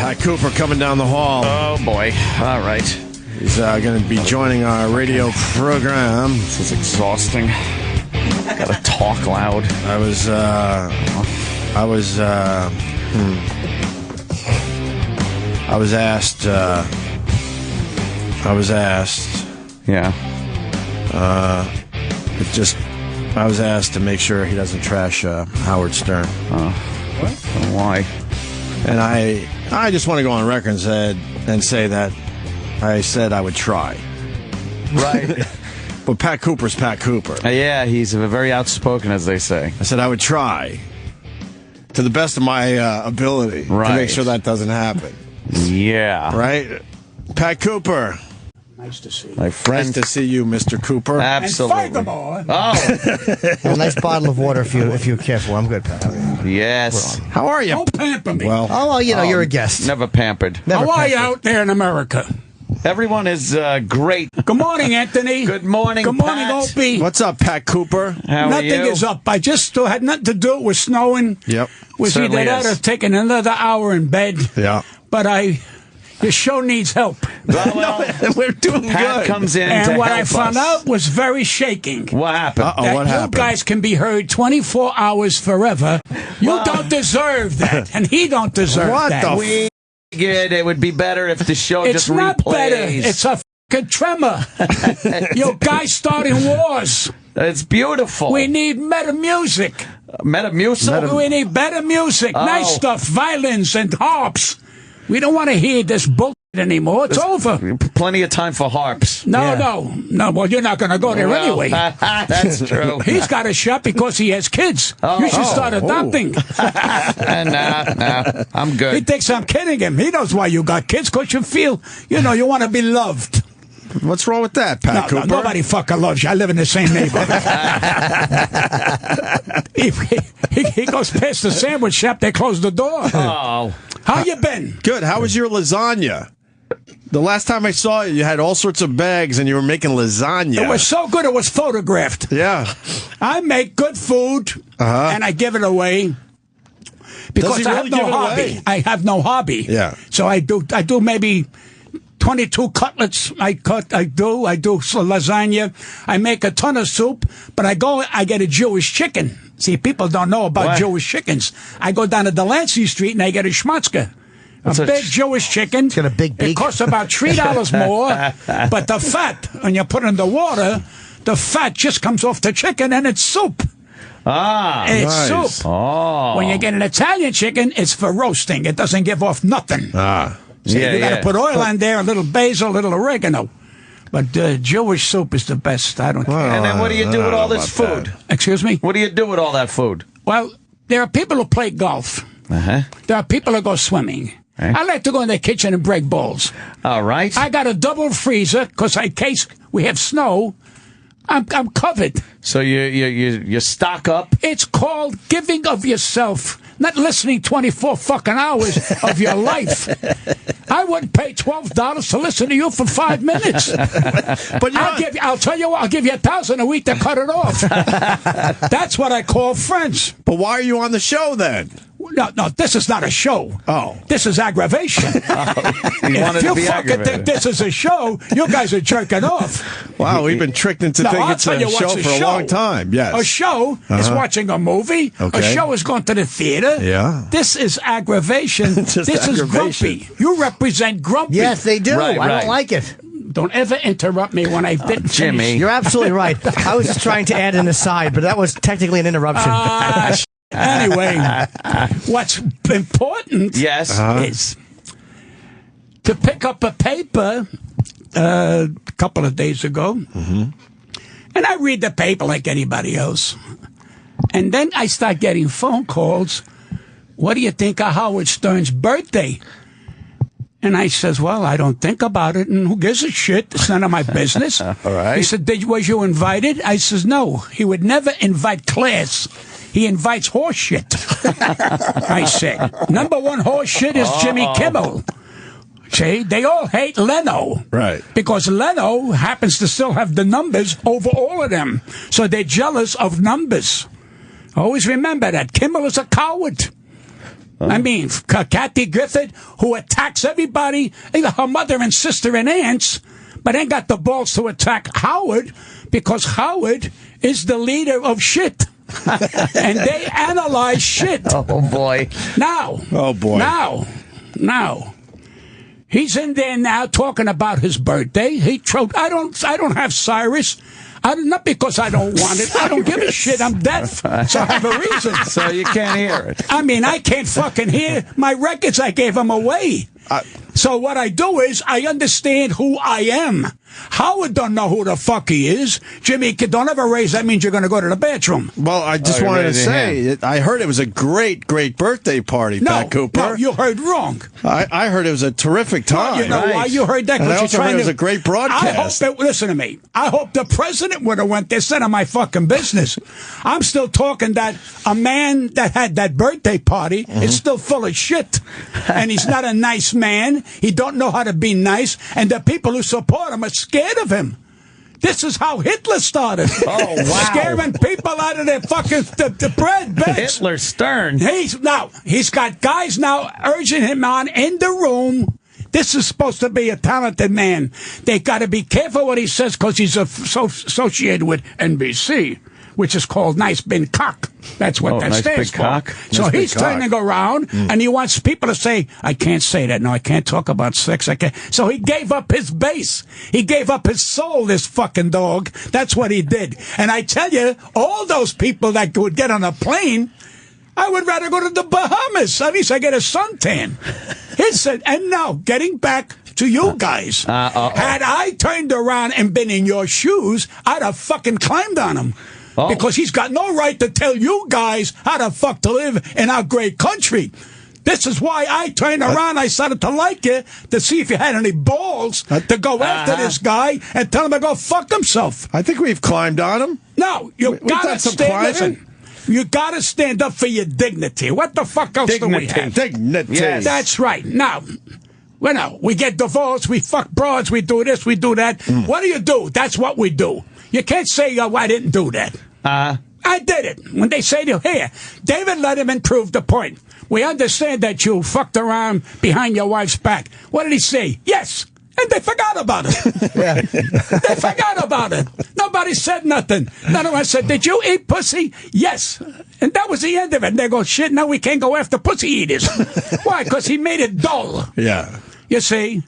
Pat Cooper coming down the hall. Oh, boy. All right. He's going to be joining our radio program. This is exhausting. Gotta talk loud. I was asked. Yeah. I was asked to make sure he doesn't trash Howard Stern. What? Why? And I just want to go on record and say that I said I would try. Right. But Pat Cooper's Pat Cooper. Yeah, he's very outspoken, as they say. I said I would try to the best of my ability to make sure that doesn't happen. Yeah. Right? Pat Cooper. Nice to see you. My friend. Nice to see you, Mr. Cooper. Absolutely. And furthermore, A nice bottle of water if you're careful. I'm good, Pat. Yes. How are you? don't pamper me. Well, Oh, well, you're a guest. Never pampered. Never how are you pampered. out there in America? Everyone is great. Good morning, Anthony. Good morning, Good morning, Pat. Opie. what's up, Pat Cooper? How Nothing are you? is up. I just had nothing to do. It was snowing. Yep. Was Certainly either that is. or taking another hour in bed. Yeah. But your show needs help. Well, We're doing Pat good. comes in And to what help I found us. out was very shaking. What happened? Uh-oh. That what you happened? guys can be heard 24 hours forever. You don't deserve that. And he don't deserve What that. the We figured it would be better if the show It's just not replays. better. It's a fucking tremor. You guys starting wars. It's beautiful. We need better music. Metamucil? We need better music. Oh. Nice stuff. Violins and harps. We don't want to hear this bullshit anymore. It's over. Plenty of time for harps. No. Well, you're not going to go there Well, anyway. That's true. He's got a shop because he has kids. You should start adopting. Nah, I'm He good. thinks I'm kidding him. He knows why you got kids, because you feel, you want to be loved. What's wrong with that, Pat Cooper? Nobody fucking loves you. I live in the same neighborhood. he goes past the sandwich shop. They close the door. Oh. How you been? Good. How was your lasagna? The last time I saw you, you had all sorts of bags and you were making lasagna. It was so good it was photographed. Yeah. I make good food and I give it away because he I really have no give it hobby. away? I have no hobby. Yeah. So I do maybe 22 cutlets. I do lasagna. I make a ton of soup, but I get a Jewish chicken. See, people don't know about What? Jewish chickens. I go down to Delancey Street and I get a schmutzke. A big Jewish chicken. got a big beak. It costs about $3 more, but the fat, when you put it in the water, the fat just comes off the chicken and it's soup. Ah. It's nice. soup. Oh. When you get an Italian chicken, it's for roasting. It doesn't give off nothing. Ah. See, Yeah, you got to yeah. put oil on there, a little basil, a little oregano. But Jewish soup is the best. I don't care. And then what do you do with all this food? Excuse me? What do you do with all that food? Well, there are people who play golf. Uh-huh. There are people who go swimming. Eh? I like to go in the kitchen and break balls. All right. I got a double freezer because in case we have snow, I'm covered. So you stock up. It's called giving of yourself, not listening 24 fucking hours of your life. I wouldn't pay $12 to listen to you for 5 minutes. But I'll tell you what, I'll give you $1,000 a week to cut it off. That's what I call friends. But why are you on the show then? No, this is not a show. Oh. This is aggravation. You wanted If to you be fucking think aggravated. this is a show, you guys are jerking off. Wow, we've been tricked into No, thinking I'll it's tell a you show what's for a long time. Yes. A show is watching a movie. Okay. A show is going to the theater. Yeah. This is aggravation. Just this is aggravation. grumpy. You represent grumpy. Yes, they do. Right, I right. don't like it. Don't ever interrupt me when I didn't Jimmy. finish. You're absolutely right. I was just trying to add an aside, but that was technically an interruption. Anyway, what's important Yes. is to pick up a paper a couple of days ago, and I read the paper like anybody else, and then I start getting phone calls. What do you think of Howard Stern's birthday? And I says, well, I don't think about it, and who gives a shit? It's none of my business. All right. He said, was you invited? I says, no. He would never invite class. He invites horse shit. I said, number one horse shit is Jimmy Kimmel. See, they all hate Leno. Right. Because Leno happens to still have the numbers over all of them. So they're jealous of numbers. Always remember that. Kimmel is a coward. I mean, Kathy Griffith, who attacks everybody, her mother and sister and aunts, but ain't got the balls to attack Howard because Howard is the leader of shit. And they analyze shit. Oh, boy. Now. Oh, boy. Now. He's in there now talking about his birthday. I don't have Cyrus. Not because I don't want it. I don't give a shit. I'm deaf, so I have a reason. So you can't hear it. I mean, I can't fucking hear my records. I gave them away. So what I do is I understand who I am. Howard don't know who the fuck he is. Jimmy, don't ever raise that means you're going to go to the bathroom. Well, I just wanted to say, I heard it was a great, great birthday party, Pat Cooper. No, you heard wrong. I heard it was a terrific time. You know why you heard that? And I also heard it was a great broadcast. Listen to me. I hope the president would have went there. It's none of my fucking business. I'm still talking that a man that had that birthday party is still full of shit. And he's not a nice man. He don't know how to be nice. And the people who support him are scared of him. This is how Hitler started. Oh, wow. Scaring people out of their fucking the bread beds. Hitler Stern. He's got guys now urging him on in the room. This is supposed to be a talented man. They got to be careful what he says because he's associated with NBC, which is called Nice Big Cock. That's what that nice stands big for. cock. So Nice big he's turning around, and he wants people to say, I can't say that. No, I can't talk about sex. I can't. So he gave up his base. He gave up his soul, this fucking dog. That's what he did. And I tell you, all those people that would get on a plane, I would rather go to the Bahamas. At least I get a suntan. He said, and now, getting back to you guys, had I turned around and been in your shoes, I'd have fucking climbed on him. Because he's got no right to tell you guys how the fuck to live in our great country. This is why I turned around. I started to like you to see if you had any balls to go after this guy and tell him to go fuck himself. I think we've climbed on him. No, you gotta stand. Listen, you gotta stand up for your dignity. What the fuck else do we have? Dignity. Yes. That's right. Now, we get divorced, we fuck broads, we do this, we do that. What do? That's what we do. You can't say, I didn't do that. I did it. When they say to you, here, David Letterman proved the point. We understand that you fucked around behind your wife's back. What did he say? Yes. And they forgot about it. They forgot about it. Nobody said nothing. None of us said, did you eat pussy? Yes. And that was the end of it. And they go, shit, now we can't go after pussy eaters. Why? Because he made it dull. Yeah. You see?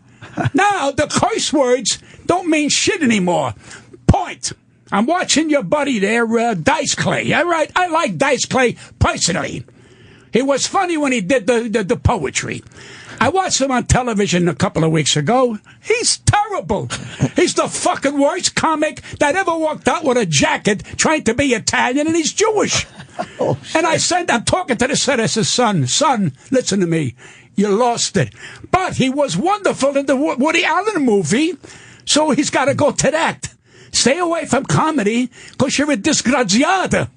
Now, the curse words don't mean shit anymore. Point. I'm watching your buddy there, Dice Clay. All right, I like Dice Clay personally. He was funny when he did the poetry. I watched him on television a couple of weeks ago. He's terrible. He's the fucking worst comic that ever walked out with a jacket trying to be Italian, and he's Jewish. And I'm talking to the set. I said, son, listen to me. You lost it. But he was wonderful in the Woody Allen movie, so he's got to go to that. Stay away from comedy because you're a disgraziata.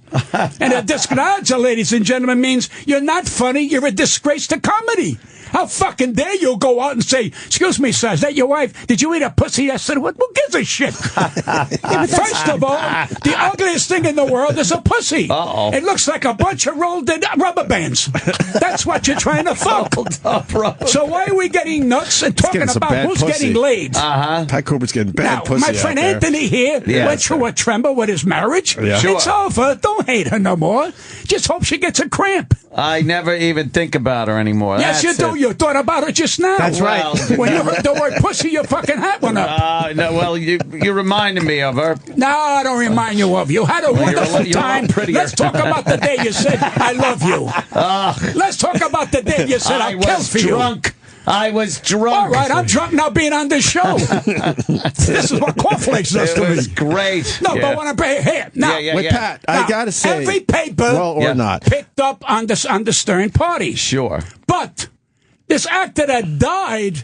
And a disgrazia, ladies and gentlemen, means you're not funny, you're a disgrace to comedy. How fucking dare you go out and say, excuse me, sir, is that your wife? Did you eat a pussy yesterday? Who gives a shit? First of all, the ugliest thing in the world is a pussy. Uh-oh. It looks like a bunch of rolled in rubber bands. That's what you're trying to fuck. So why are we getting nuts and talking about who's getting laid? Pat Cooper's getting bad pussy. My friend Anthony here went through a tremble with his marriage. Yeah. It's over. Don't hate her no more. Just hope she gets a cramp. I never even think about her anymore. Yes, you do. You thought about it just now. That's right. When you heard the word pussy, your fucking hat went up. No, well, you reminded me of her. No, I don't remind you of. You had a wonderful you're time. Let's talk about the day you said, I love you. Let's talk about the day you said, I'll kill for you. I was drunk. All right, I'm drunk now being on this show. This is what cornflakes does to me. It was great. No, but when I bring here now, Pat, I gotta say, every paper not picked up on the Stern party. Sure, but this actor that died,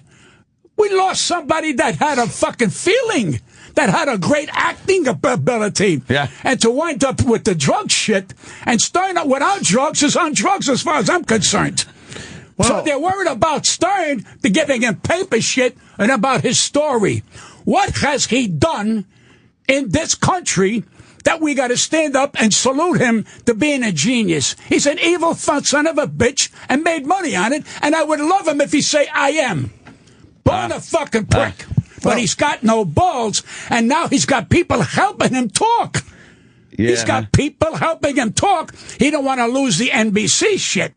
we lost somebody that had a fucking feeling, that had a great acting ability. Yeah. And to wind up with the drug shit and Stern up without drugs is on drugs as far as I'm concerned. Well, so they're worried about Stern, they're giving him paper shit, and about his story. What has he done in this country that we got to stand up and salute him to being a genius. He's an evil son of a bitch and made money on it, and I would love him if he say, I am. Born a fucking prick. But he's got no balls, and now he's got people helping him talk. Yeah. He's got people helping him talk. He don't want to lose the NBC shit.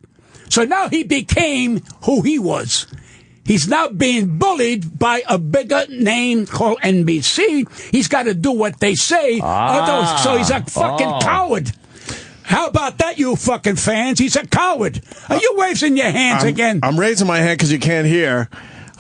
So now he became who he was. He's now being bullied by a bigger name called NBC. He's got to do what they say. So he's a fucking coward. How about that, you fucking fans? He's a coward. Are you raising your hands again? I'm raising my hand because you can't hear.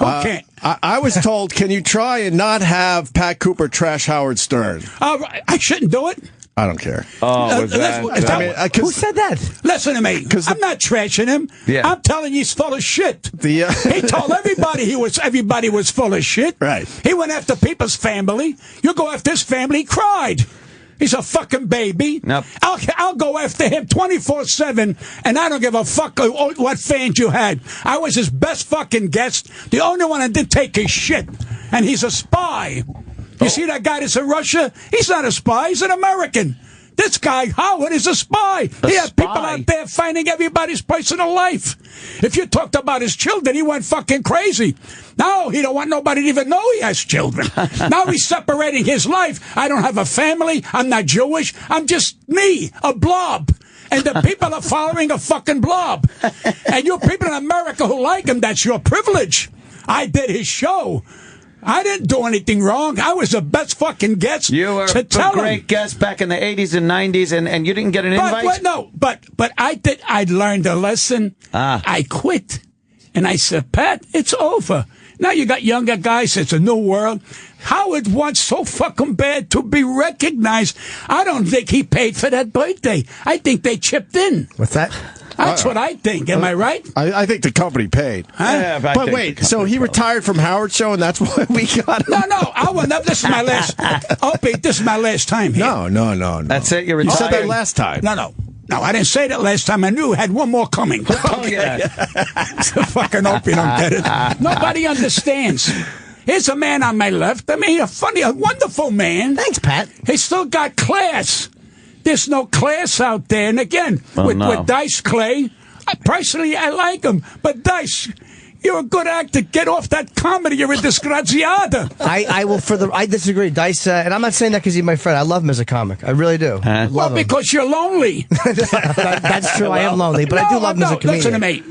Okay. I was told, can you try and not have Pat Cooper trash Howard Stern? I shouldn't do it. I don't care. Who said that? Listen to me. I'm not trashing him. Yeah. I'm telling you he's full of shit. He told everybody everybody was full of shit. Right. He went after people's family. You go after his family, he cried. He's a fucking baby. Nope. I'll go after him 24/7, and I don't give a fuck what fans you had. I was his best fucking guest. The only one that did take his shit, and he's a spy. You see that guy that's in Russia? He's not a spy. He's an American. This guy, Howard, is a spy. He had people out there finding everybody's personal life. If you talked about his children, he went fucking crazy. Now he don't want nobody to even know he has children. Now he's separating his life. I don't have a family. I'm not Jewish. I'm just me, a blob. And the people are following a fucking blob. And you people in America who like him, that's your privilege. I did his show. I didn't do anything wrong. I was the best fucking guest. You were a great guest back in the 80s and 90s, and you didn't get an invite? But I did. I learned a lesson. I quit. And I said, Pat, it's over. Now you got younger guys. It's a new world. Howard wants so fucking bad to be recognized. I don't think he paid for that birthday. I think they chipped in. What's that? That's what I think. Am I right? I think the company paid. Huh? Yeah, but wait, so he retired from Howard Show, and that's why we got him? No. I will never. This is my last. Opie, this is my last time here. No. That's it. You're retired. You said that last time. No, I didn't say that last time. I knew I had one more coming. Yeah. Fucking Opie don't get it. Nobody understands. Here's a man on my left. I mean, a wonderful man. Thanks, Pat. He's still got class. There's no class out there. And again, with Dice Clay, personally, I like him. But Dice, you're a good actor. Get off that comedy. You're a disgraziata. I disagree, Dice, and I'm not saying that because he's my friend. I love him as a comic. I really do. Well, because you're lonely. That's true. I am lonely, but I do love him as a comedian. Listen to me.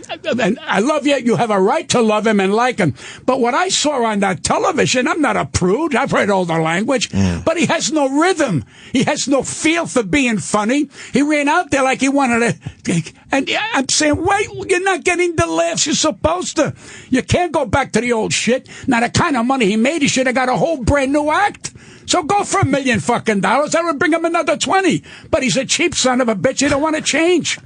And I love you. You have a right to love him and like him. But what I saw on that television, I'm not a prude. I've heard all the language. But he has no rhythm. He has no feel for being funny. He ran out there like he wanted to. And I'm saying, wait, you're not getting the laughs you're supposed to. You can't go back to the old shit. Now, the kind of money he made, he should have got a whole brand new act. So go for $1 million fucking dollars. I would bring him another 20. But he's a cheap son of a bitch. He don't want to change.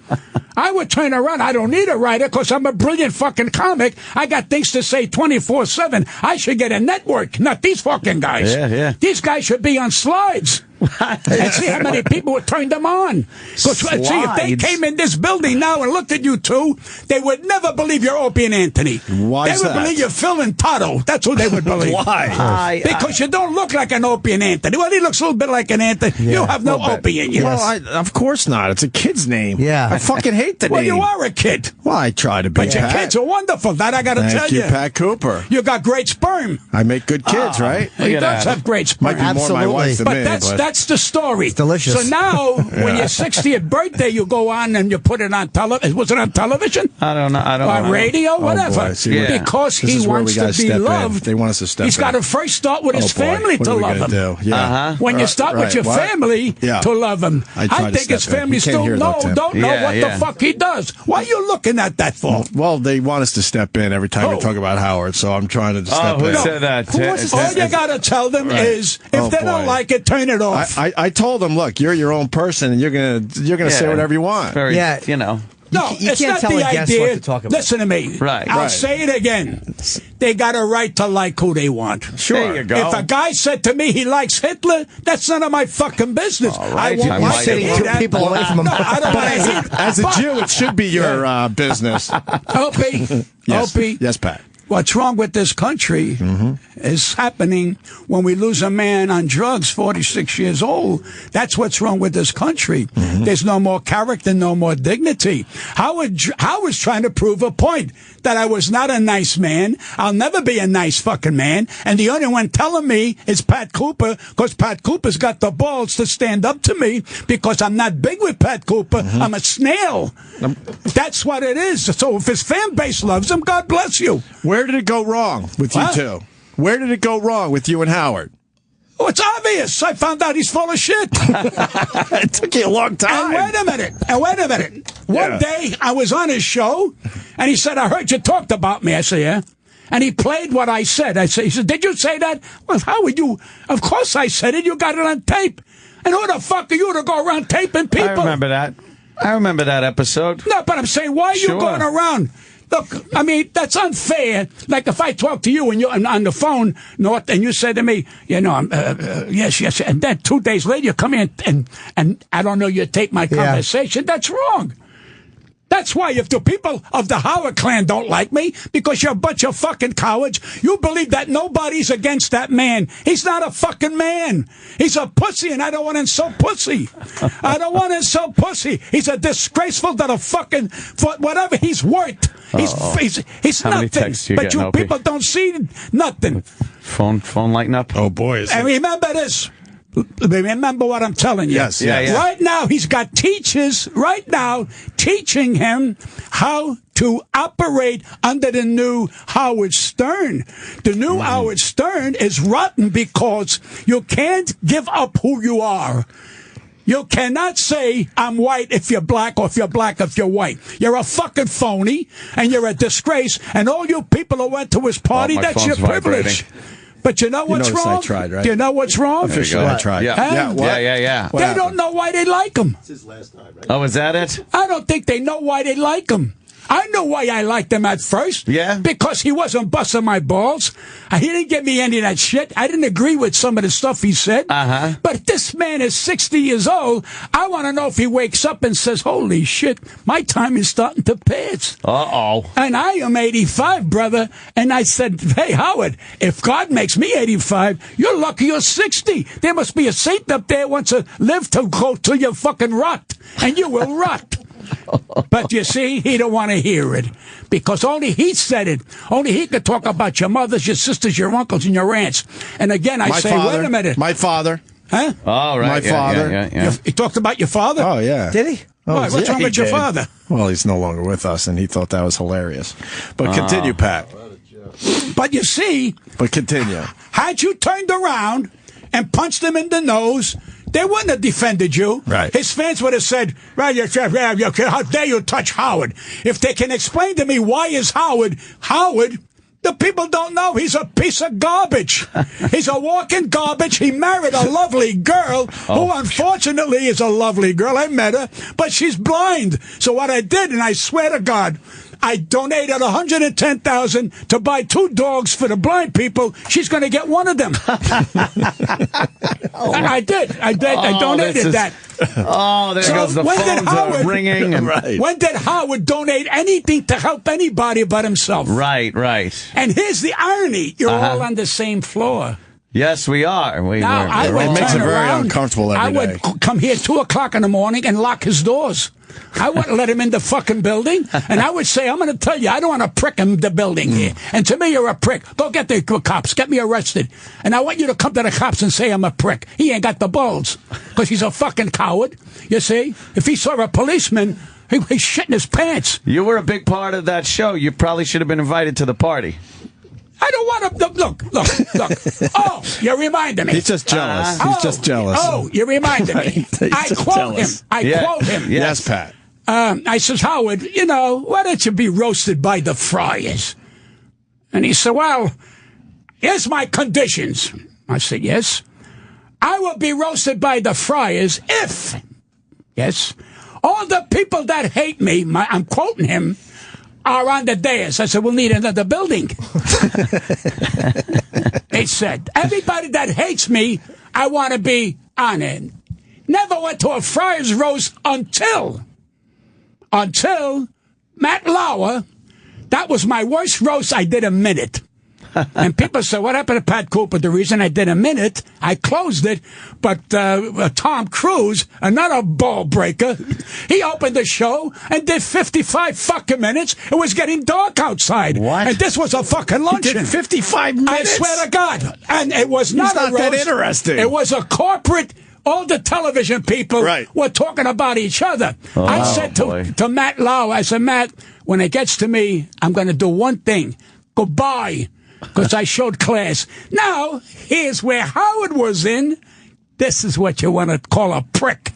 I would turn around. I don't need a writer because I'm a brilliant fucking comic. I got things to say 24/7. I should get a network, not these fucking guys. Yeah. These guys should be on slides. And see how many people would turn them on. See, if they came in this building now and looked at you two, they would never believe you're Opie and Anthony. Why They would believe you're Phil and Toto. That's what they would believe. Why? Because you don't look like an Opie and Anthony. Well, he looks a little bit like an Anthony. Yeah, you have no Opie in you. Well, of course not. It's a kid's name. Yeah. I fucking hate the Well, name. you are a kid. Well, I try to be. But your kids are wonderful. That I got to tell Thank you, Pat Cooper. You got great sperm. I make good kids, right? He does have great sperm. Might be more my wife than me. But that's the story. It's delicious. So now, when your 60th birthday, you go on and you put it on television. Was it on television? I don't know. On radio? Whatever. Boy, see, Because he wants to be loved. They want us to step in. He's got to first start with his family to love him. Yeah. When you start with your family to love him, I think his family still don't know what the fuck he does. Why are you looking at that for? Well, they want us to step in every time we talk about Howard, so I'm trying to step in. Who said that? All you got to tell them is, if they don't like it, turn it off. I told them, look, you're your own person, and you're gonna say whatever you want. No, you it's can't not tell the a guest idea. what to talk about. Listen to me. Right. I'll say it again. They got a right to like who they want. Sure. There you go. If a guy said to me he likes Hitler, that's none of my fucking business. Right. I won't like sitting two people away from him. No, I don't want to As a Jew, it should be your business. Opie. Yes. Yes, Pat. what's wrong with this country is happening when we lose a man on drugs, 46 years old. That's what's wrong with this country. There's no more character, no more dignity. Howard's trying to prove a point that I was not a nice man. I'll never be a nice fucking man. And the only one telling me is Pat Cooper, because Pat Cooper's got the balls to stand up to me because I'm not big with Pat Cooper. I'm a snail. That's what it is. So if his fan base loves him, God bless you. Where did it go wrong with you two? Where did it go wrong with you and Howard? Oh, it's obvious. I found out he's full of shit. It took you a long time. And wait a minute. One day I was on his show, and he said, I heard you talked about me. I said, yeah. And he played what I said. He said, did you say that? Well, how would you? Of course I said it. You got it on tape. And who the fuck are you to go around taping people? I remember that episode. No, but I'm saying, why are you going around? Look, I mean, that's unfair. Like if I talk to you and you're on the phone, North, and you say to me, yes, and then 2 days later you come in and I don't know, you take my conversation. That's wrong. That's why if the people of the Howard clan don't like me, because you're a bunch of fucking cowards, you believe that nobody's against that man. He's not a fucking man. He's a pussy, and I don't want to insult pussy. He's a disgraceful to the fucking, for whatever he's worth. He's nothing. But you people don't see nothing. Phone lighting up. Oh, boy. And remember this. Remember what I'm telling you. Yes. Right now, he's got teachers teaching him how to operate under the new Howard Stern. The new Howard Stern is rotten because you can't give up who you are. You cannot say, I'm white if you're black, or if you're black if you're white. You're a fucking phony, and you're a disgrace, and all you people who went to his party, that's your privilege. But you know what's wrong? I tried, right? Do you know what's wrong? Officially, I tried. Yeah. They don't know why they like him. It's his last night, right? Oh, is that it? I don't think they know why they like him. I know why I liked him at first. Yeah? Because he wasn't busting my balls. He didn't give me any of that shit. I didn't agree with some of the stuff he said. But this man is 60 years old. I want to know if he wakes up and says, holy shit, my time is starting to pass. Uh-oh. And I am 85, brother. And I said, hey, Howard, if God makes me 85, you're lucky you're 60. There must be a saint up there who wants to live to go till you fucking rot. And you will rot. But you see, he don't want to hear it because only he said it. Only he could talk about your mothers, your sisters, your uncles, and your aunts. And again, wait a minute. My father. Huh? Oh, right. My father. Yeah. He talked about your father? Oh, yeah. Did he? Why? What's wrong with your father? Well, he's no longer with us, and he thought that was hilarious. But continue, Pat. But you see, continue. Had you turned around and punched him in the nose, they wouldn't have defended you. Right. His fans would have said, how dare you touch Howard? If they can explain to me why is Howard, the people don't know. He's a piece of garbage. He's a walking garbage. He married a lovely girl who unfortunately is a lovely girl. I met her, but she's blind. So what I did, and I swear to God, I donated $110,000 to buy 2 dogs for the blind people. She's going to get one of them. I did. I donated that. Oh, there goes the phones are ringing. Right. When did Howard donate anything to help anybody but himself? Right. And here's the irony. You're all on the same floor. Yes, we are. It makes it very uncomfortable every day. I would come here 2 o'clock in the morning and lock his doors. I wouldn't let him in the fucking building. And I would say, I'm going to tell you, I don't want to prick in the building here. And to me, you're a prick. Go get the cops. Get me arrested. And I want you to come to the cops and say I'm a prick. He ain't got the balls because he's a fucking coward. You see? If he saw a policeman, he's shitting his pants. You were a big part of that show. You probably should have been invited to the party. I don't want to... Look. Oh, you reminded me. He's just jealous. He's just jealous. Oh, you reminded me. I quote him. Yes, Pat. I says, Howard, why don't you be roasted by the friars? And he said, well, here's my conditions. I said, yes. I will be roasted by the friars if, yes, all the people that hate me, I'm quoting him, are on the dais. I said, we'll need another building. They said, everybody that hates me, I want to be on it. Never went to a friar's roast until Matt Lauer, That was my worst roast. I did a minute. And people say, what happened to Pat Cooper? The reason I did a minute, I closed it, but Tom Cruise, another ball breaker, he opened the show and did 55 fucking minutes. It was getting dark outside. What? And this was a fucking luncheon. He did 55 minutes? I swear to God. And it was not He's not a roast. that interesting. It was a corporate... All the television people were talking about each other. I said to Matt Lau, I said, Matt, when it gets to me, I'm going to do one thing. Goodbye. Because I showed class. Now, here's where Howard was in. This is what you want to call a prick.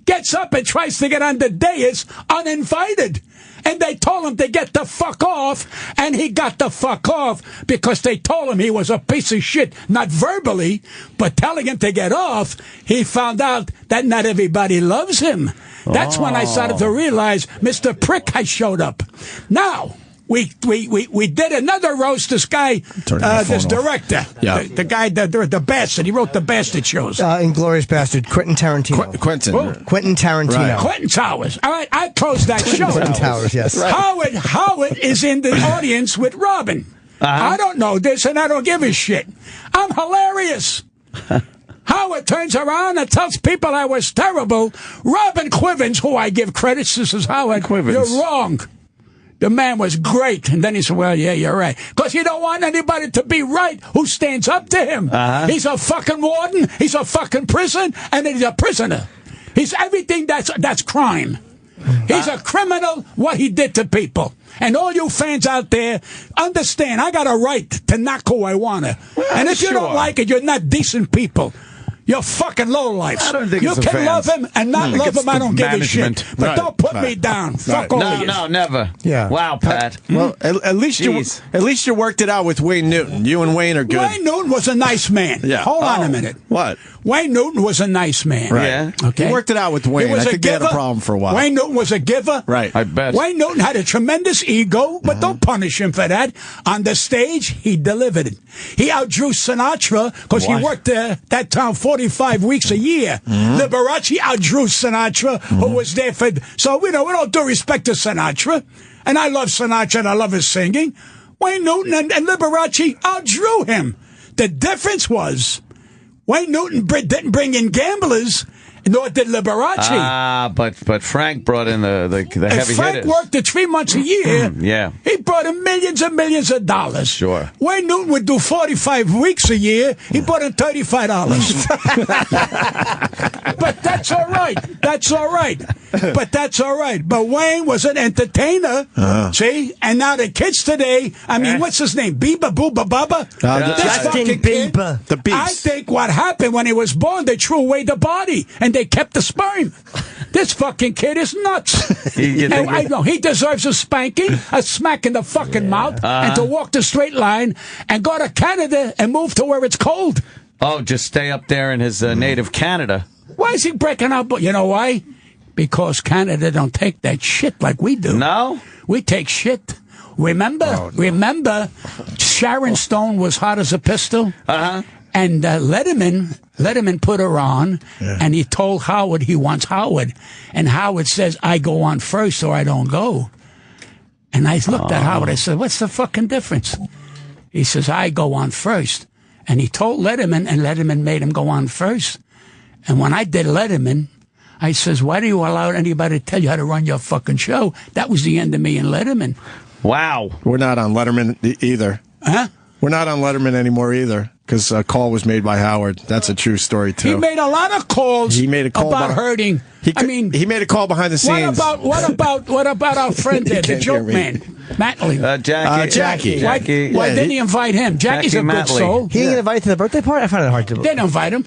Gets up and tries to get on the dais uninvited. And they told him to get the fuck off, and he got the fuck off because they told him he was a piece of shit, not verbally, but telling him to get off. He found out that not everybody loves him. That's when I started to realize, Mr. Prick, I showed up. Now, we did another roast. This guy, this director, the guy, the bastard. He wrote the bastard shows. Inglourious Bastard, Quentin Tarantino. Quentin Tarantino. Quentin Towers. All right, I closed that show. Quentin Towers, yes. Right. Howard is in the audience with Robin. I don't know this, and I don't give a shit. I'm hilarious. Howard turns around and tells people I was terrible. Robin Quivens, who I give credit, says, Howard, you're wrong. The man was great. And then he said, well, yeah, you're right. Because you don't want anybody to be right who stands up to him. He's a fucking warden. He's a fucking prison. And he's a prisoner. He's everything that's crime. He's a criminal, what he did to people. And all you fans out there, understand, I got a right to knock who I want to. And if you don't like it, you're not decent people. You're fucking lowlifes. I don't think you it's can love him and not love him. I don't give a shit. But don't put me down. Fuck all of you. No, never. Yeah. Wow, Pat. Well, at least you worked it out with Wayne Newton. You and Wayne are good. Wayne Newton was a nice man. Yeah. Hold on a minute. What? Wayne Newton was a nice man. Right. Yeah. Okay. You worked it out with Wayne. I think they had a problem for a while. Wayne Newton was a giver. Right. I bet. Wayne Newton had a tremendous ego, but don't punish him for that. On the stage, he delivered it. He outdrew Sinatra because he worked that town 45 weeks a year. Liberace outdrew Sinatra, who was there for... So, with all due respect to Sinatra, and I love Sinatra and I love his singing, Wayne Newton and Liberace outdrew him. The difference was Wayne Newton didn't bring in gamblers, nor did Liberace. But Frank brought in the heavy Frank hitters. worked the 3 months a year. Yeah. He brought in millions and millions of dollars. Sure. Wayne Newton would do 45 weeks a year. He brought in $35. But that's all right. That's all right. But that's all right. But Wayne was an entertainer. See? And now the kids today, I mean, what's his name? Bieber, Booba, Bubba? This fucking kid, Bieber. The Beast. I think what happened when he was born, they threw away the body and they kept the sperm. This fucking kid is nuts. I know he deserves a spanking, a smack in the fucking mouth, and to walk the straight line and go to Canada and move to where it's cold. Oh, just stay up there in his native Canada. Why is he breaking up? You know why? Because Canada don't take that shit like we do. No? We take shit. Remember, remember, Sharon Stone was hot as a pistol? And Letterman put her on, and he told Howard he wants Howard. And Howard says, I go on first or I don't go. And I looked at Howard, I said, what's the fucking difference? He says, I go on first. And he told Letterman, and Letterman made him go on first. And when I did Letterman, I says, why do you allow anybody to tell you how to run your fucking show? That was the end of me and Letterman. Wow. We're not on Letterman either. Huh? We're not on Letterman anymore either, because a call was made by Howard. That's a true story, too. He made a lot of calls He made a call about hurting. He made a call behind the scenes. What about our friend there, the joke man, Matley? Jackie. Why didn't he invite him? Jackie's a good soul. He didn't get invited to the birthday party? I find it hard to believe. Didn't invite him.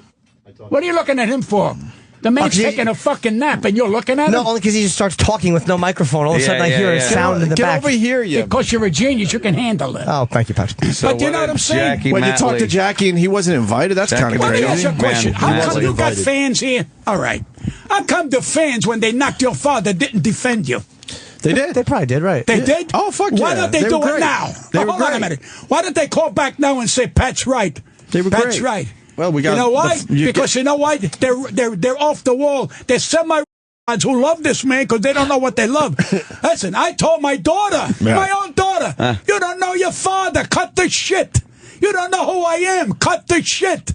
What are you looking at him for? The man's taking a fucking nap, and you're looking at him? No, only because he just starts talking with no microphone. All of a sudden, I hear a sound in the back. Get over here, you. Because you're a genius, you can handle it. Oh, thank you, Patrick. So but you know what I'm saying? When you talk to Jackie and he wasn't invited, that's kind of Let me ask crazy. you a question. How come you got fans here? All right. How come the fans, when they knocked your father, didn't defend you? They did. They probably did, right. They did? Oh, fuck yeah. Why don't they do it now? Hold on a minute. Why don't they call back now and say, Pat's right? They were Pat's great. right. Well, we got. You know why? Because you know why? They're off the wall. They're who love this man because they don't know what they love. Listen, I told my daughter, my own daughter, you don't know your father. Cut the shit. You don't know who I am. Cut the shit.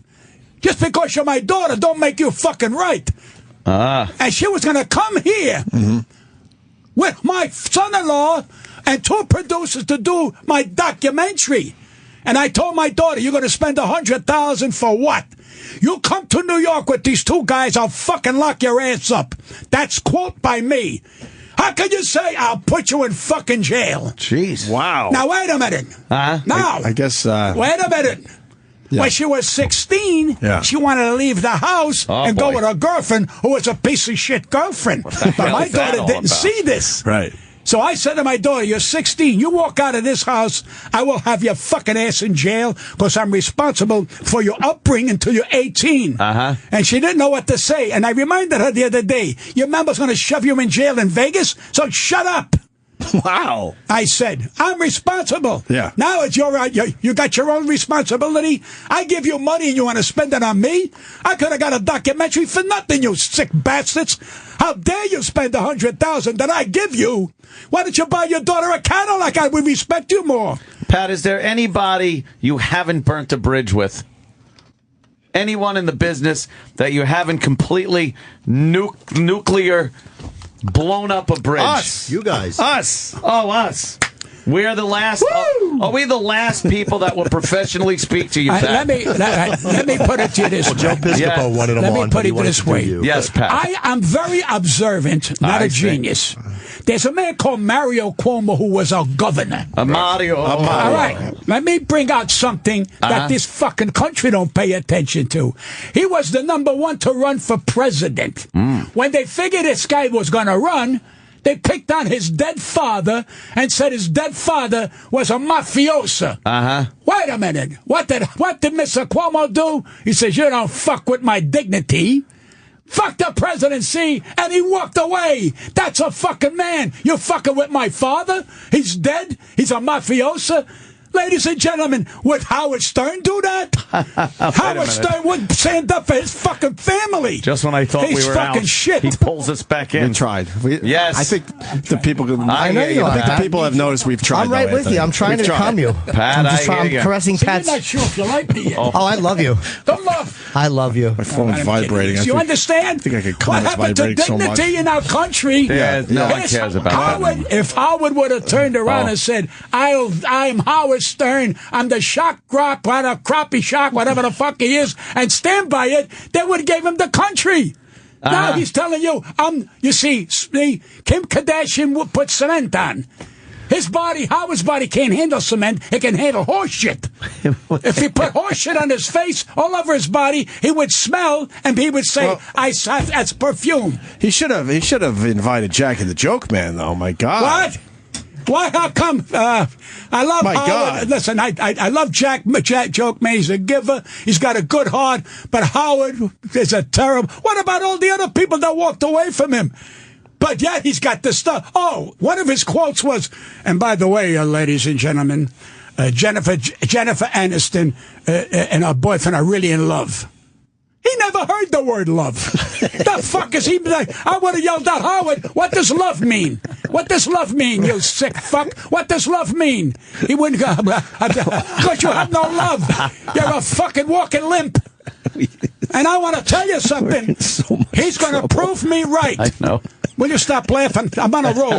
Just because you're my daughter don't make you fucking right. And she was going to come here with my son-in-law and 2 producers to do my documentary. And I told my daughter, you're going to spend $100,000 for what? You come to New York with these 2 guys, I'll fucking lock your ass up. That's quote by me. How can you say I'll put you in fucking jail? Jeez. Wow. Now, wait a minute. Now, I guess. wait a minute. Yeah. When she was 16, she wanted to leave the house and go with her girlfriend, who was a piece of shit girlfriend. But my daughter didn't see this. Right. So I said to my daughter, you're 16. You walk out of this house, I will have your fucking ass in jail because I'm responsible for your upbringing until you're 18. And she didn't know what to say. And I reminded her the other day, your member's going to shove you in jail in Vegas, so shut up. Wow. I said, I'm responsible. Yeah. Now it's your right. You got your own responsibility. I give you money and you want to spend it on me? I could have got a documentary for nothing, you sick bastards. How dare you spend $100,000 that I give you? Why don't you buy your daughter a Cadillac? I would respect you more. Pat, is there anybody you haven't burnt a bridge with? Anyone in the business that you haven't completely nuclear blown up a bridge? Us. You guys. Us. Oh, us. We're the last. Are we the last people that will professionally speak to you, Pat? Let me put it to you this way. Joe Piscopo wanted him Let me on, put but he it wanted this to do way. you. Yes, Pat. I am very observant, not a genius. There's a man called Mario Cuomo who was our governor. Mario. All right. Let me bring out something that this fucking country don't pay attention to. He was the #1 to run for president. When they figured this guy was going to run, they picked on his dead father and said his dead father was a mafioso. Wait a minute. What did Mr. Cuomo do? He says, you don't fuck with my dignity. Fuck the presidency, and he walked away. That's a fucking man. You're fucking with my father? He's dead? He's a mafioso? Ladies and gentlemen, would Howard Stern do that? Howard Stern would stand up for his fucking family. Just when I thought He's we were fucking out, shit. he pulls us back in. We tried. Yes. I think the people. I know you I think are. the people have noticed we've tried. I'm right though, with you. I'm trying We've to tried. calm you. Pat, I'm caressing See, you're Pat's. not sure if you like me yet. Oh, I love you. Don't love. I love you. My phone's vibrating. You understand? I think I could calm what it's happened to vibrating so much. dignity in our country? Yeah, no one Yes, cares about Howard, that. If Howard would have turned around and said, I'm Howard Stern, I'm the shock crop, crappie shock, whatever the fuck he is, and stand by it, they would have gave him the country. Now he's telling you, you see, Kim Kardashian would put cement on. His body, Howard's body can't handle cement. It can handle horse shit. If he put horse shit on his face, all over his body, he would smell and he would say, that's perfume. He should have invited Jackie the Joke Man, though. My God. What? Why? How come? I love My Howard. God. Listen, I love Jack Joke Man. He's a giver. He's got a good heart. But Howard is a terrible. What about all the other people that walked away from him? But yet he's got the stuff. Oh, one of his quotes was, and by the way, ladies and gentlemen, Jennifer Aniston and her boyfriend are really in love. He never heard the word love. The fuck is he? I would have yelled out, Howard, what does love mean? What does love mean, you sick fuck? What does love mean? He wouldn't go, because you have no love. You're a fucking walking limp. And I want to tell you something. He's going to prove me right. I know. Will you stop laughing? I'm on a roll.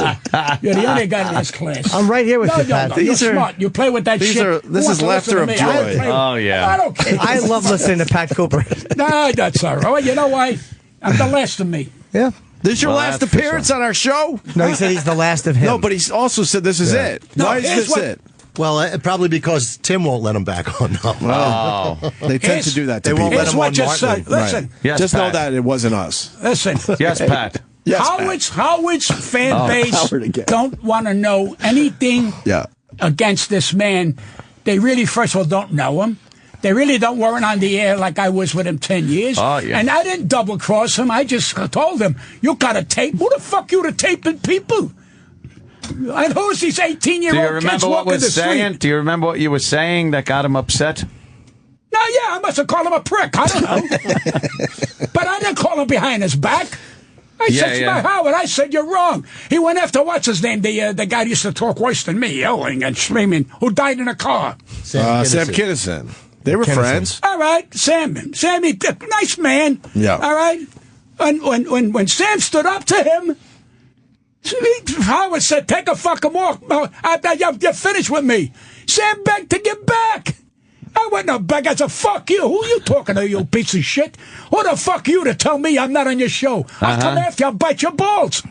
You're the only guy in this class. I'm right here with you, Pat. You're smart. You play with that shit. This is laughter of joy. Oh, yeah. I don't care. I love listening to Pat Cooper. No, that's all right. Well, you know why? I'm the last of me. Yeah. This is your Well, last that's for appearance on our show? No, he said he's the last of him. No, but he also said this is it. No, Why is here's this what- it? Well, probably because Tim won't let him back on. Well, they tend Here's- to do that to They won't people. let Here's him what on you Martin. said. Listen. Yes, Just know Pat. that it wasn't us. Listen. Yes, Pat. Yes, Howard's fan base Howard again. don't want to know anything Yeah. against this man. They really, first of all, don't know him. They really don't weren't on the air like I was with him 10 years. Oh, yeah. And I didn't double cross him. I just told him, you got to tape. Who the fuck you to taping people? And who's these 18-year-old Do you kids remember what walking the was saying? street? Do you remember what you were saying that got him upset? No, yeah, I must have called him a prick. I don't know. But I didn't call him behind his back. I said, Howard, I said, you're wrong. He went after, what's his name, the guy who used to talk worse than me, yelling and screaming, who died in a car. Sam Kinison. They were friends. All right, Sammy, nice man. Yeah. All right. And when Sam stood up to him, Howard said, take a fucking walk. You're finished with me. Sam begged to get back. I went no beg. I said, fuck you. Who you talking to, you piece of shit? Who the fuck you to tell me I'm not on your show? I'll come after you. I'll bite your balls.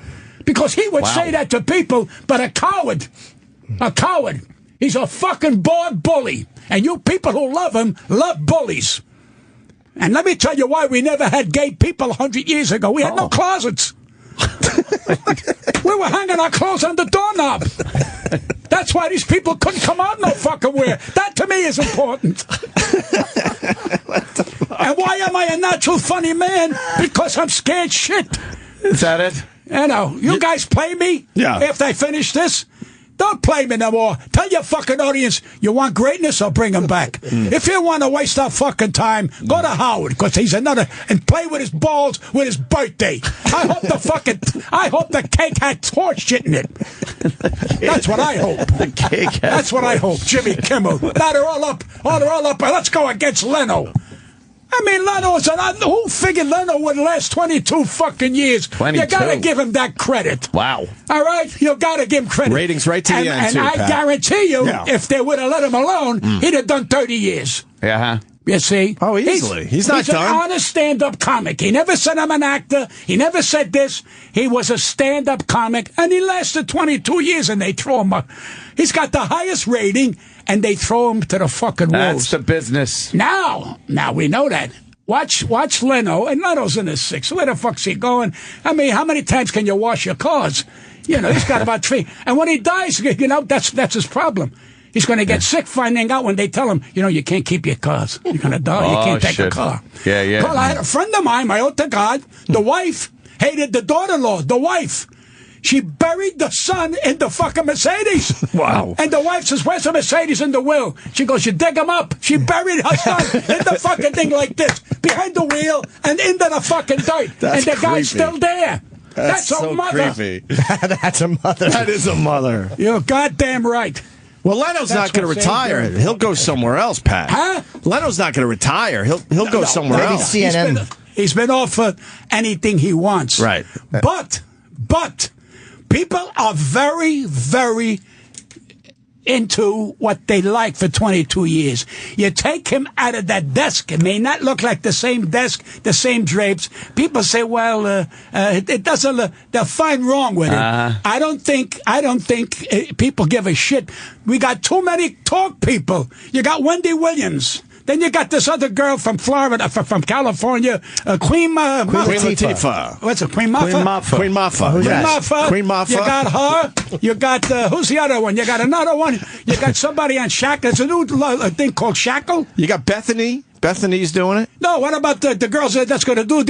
Because he would say that to people, but a coward. He's a fucking born bully. And you people who love him love bullies. And let me tell you why we never had gay people 100 years ago. We had no closets. We were hanging our clothes on the doorknob. That's why these people couldn't come out no fucking where. That to me is important. And why am I a natural funny man? Because I'm scared shit. Is that it? You know, you guys play me after I finish this. Don't play me no more. Tell your fucking audience you want greatness or bring him back. If you want to waste our fucking time, go to Howard, because he's another, and play with his balls with his birthday. I hope the cake had horse shit in it. That's what I hope. The cake has That's what I hope, Jimmy Kimmel. Now they're all up. Let's go against Leno. I mean, Leno's who figured Leno would last 22 fucking years? 22. You gotta give him that credit. Wow. All right? You gotta give him credit. Ratings right to the end, and too, I Pat. guarantee you, if they would have let him alone, he'd have done 30 years. Yeah. You see? Oh, easily. He's not done. He's an honest stand-up comic. He never said I'm an actor. He never said this. He was a stand-up comic, and he lasted 22 years, and they throw him up. He's got the highest rating, and they throw him to the fucking wolves. That's the business. Now we know that. Watch Leno, and Leno's in his 60s. Where the fuck's he going? I mean, how many times can you wash your cars? You know, he's got about 3. And when he dies, you know, that's his problem. He's going to get sick finding out when they tell him, you know, you can't keep your cars. You're going to die. You can't take a car. Yeah. Well, I had a friend of mine, my oath to God, the wife hated the daughter-in-law, the wife. She buried the son in the fucking Mercedes. Wow. And the wife says, where's the Mercedes in the will? She goes, you dig him up. She buried her son in the fucking thing like this, behind the wheel and into the fucking dirt. That's and the guy's creepy. still there. That's so a mother. creepy. That's a mother. That is a mother. You're goddamn right. Well, Leno's not going to what Sam's retire. doing. He'll go somewhere else, Pat. Huh? Leno's not going to retire. He'll go somewhere maybe else. CNN. He's been offered anything he wants. Right. But people are very, very into what they like for 22 years. You take him out of that desk. It may not look like the same desk, the same drapes. People say, well, it doesn't, they'll find wrong with it. I don't think people give a shit. We got too many talk people. You got Wendy Williams. Then you got this other girl from Florida, from California, Queen Latifah. What's it, Queen Maffa? Queen Maffa. Who's that? Maffa. Queen Maffa. You got her. You got, who's the other one? You got another one. You got somebody on Shackle. There's a new thing called Shackle. You got Bethany. Bethany's doing it. No, what about the girls that's going to do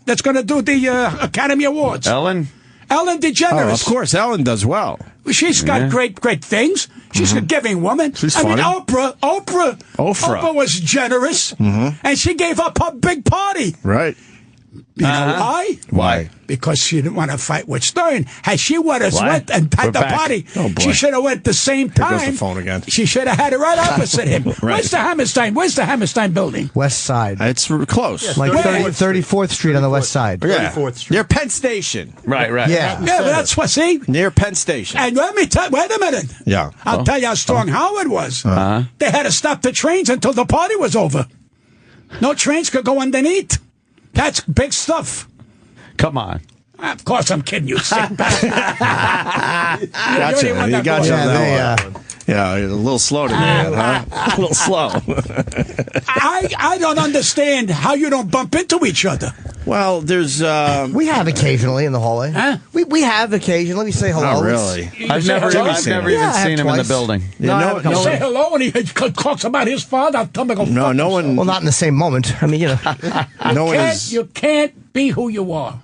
that's going to do the Academy Awards? Ellen DeGeneres. Oh, of course, Ellen does well. She's got great things. She's a giving woman. She's I mean, funny. Oprah was generous, and she gave up her big party. Right. You know why? Why? Because she didn't want to fight with Stern. Had she would have went and had We're the back. party, Oh, boy. she should have went the same Here time. goes the phone again. She should have had it right opposite him. Where's the Hammerstein? Where's the Hammerstein building? West Side. It's close. Like 34th 34th Street on the west side. Yeah. 34th Street. Near Penn Station. Right. Yeah. Yeah, but that's what, see? Near Penn Station. And let me tell wait a minute. Yeah. I'll tell you how strong Howard was. They had to stop the trains until the party was over. No trains could go underneath. That's big stuff. Come on. Of course, I'm kidding you, sick bastard. Gotcha. You got you on that one. They, Yeah, a little slow today, huh? A little slow. I don't understand how you don't bump into each other. Well, there's... we have occasionally in the hallway. Huh? We have occasionally. Let me say hello. Not really. I've never Jimmy even seen him. seen Yeah, I have him in the twice. building. No, I have a couple. Say hello and he talks about his father. I'll tell him to go No, fuck no himself. one... Well, not in the same moment. I mean, you know. no one is... You can't be who you are